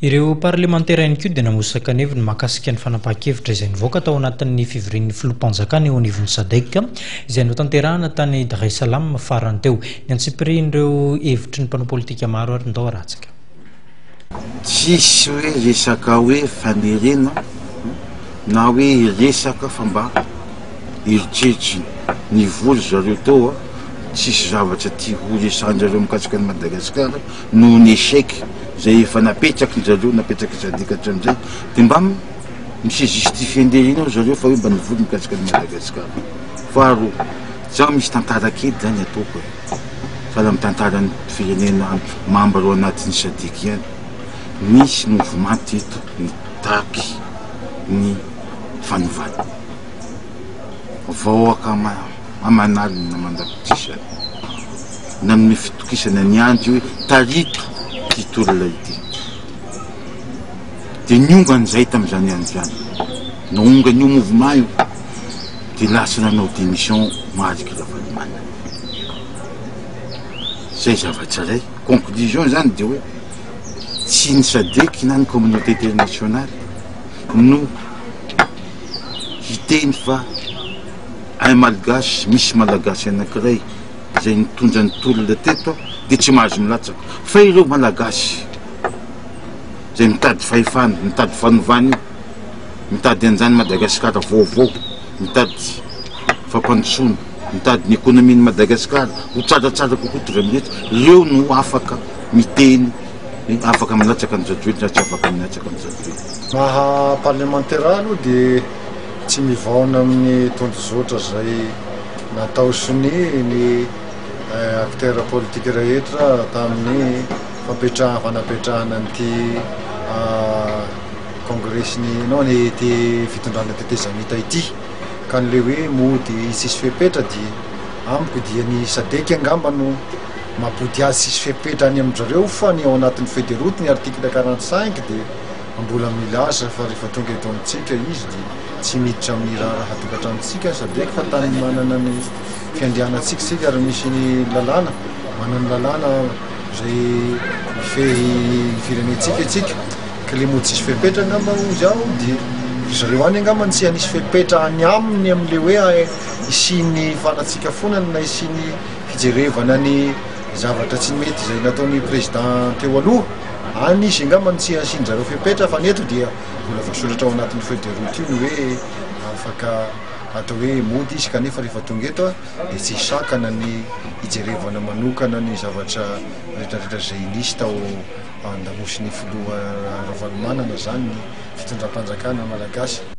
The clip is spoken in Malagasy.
Ireo parlementaire ihany koa dia namosaka ny heviny mahakasika ny fanapahan-kevitra izay nivoaka tao anatin'ny fivorian'ny filoham-panjakana eo anivon'ny SADC izay notanterahana tany Dar es Salaam farany teo. Ny antsipirin'ireo hevitry ny mpanao politika maro ary ndao aratsaka. Tsisy hoe resaka hoe fanerena na hoe resaka fa mba eritreritry ny voly zareo tao tsisy zavatra tia ho resan'jareo mikasika ny Madagasikara noho ny échec zay efa napetraky zareo napetraky SADC hatramizay dia mba misy justifie nderina ao zareo fa hoe mba nivoly mikasika ny Madagasikara. Faharoa, zaho misy tantara kely zany ataoko fa la mitantara ny firenena membre ao anatin'ny SADC ihany. Misy mouvement teto mitaky ny fanovana vahoaka amanalina mandakotisana nanome fitokisana ny andro hoe tarito ty tolona ity dia niongan'izay tamin'izany andro zany naonga n'io mouvement io dia lasa nanao démission mariky Ravalomanana. Zay zavatra ray conclusion zany dia hoe tsy ny SADC na ny communauté internationale no hiteny fa ay malgasy misy malagasy anankiray zay nitondra ny tolona teto dia tsy mahazo milatsaka fa ireo malagasy zay mitady fahefana mitady fanovana io mitady an'izany Madagasikara vaovao mitady fampandrosoana mitady ny économie-ny Madagasikara ho tsaratsara kokoa toramirehitra ireo no afaka miteny afaka milatsaka ny zadroely na tsy afaka milatsaka ny zadroely. Maha parlementaire aloha dia tsy mivaona amin'ny tondrozotra zay natao soni ny acteur politique rehetra tamin'ny fanapetrahana an'ity congressny nao ny ty fitondrana tetezamita ity ka n'le hoe mody sisy fepetra dia amiko dia ny SADC angamba no mampody azy sisy fepetra any amin'izareo fa ny ao anatin'ny feuille de route ny article 45 dia mbola milaza fa rehefa tonga eto amintsika izy dia tsy miditra amin'ny raha tokantranontsika SADC fa tany manana ny fiandrianantsika sika ary misy ny lalàna manana lalàna zay mifehy firenentsika itsika ka le mody sisy fepetra angamba ozy ao dia zareo any angamba tsy hanisy fepetra any aminy amin'le hoe isiny fanatsika fonany na isiny fijerevana ny zavatra tsy mety zay nataon'ny président teo aloha any izy angamba tsy asian-jareo fepetra fa neto dia mbola voasoratra ao anatin'ny feuille de route io ny hoe afaka atao hoe mody izy kanefa rehefa tonga eto dia tsy sakana ny hijerevana manokana ny zavatra rehetrarehetra zay nisy tao andamosiny filoha Ravalomanana zany ny fitondram-panjakana malagasy.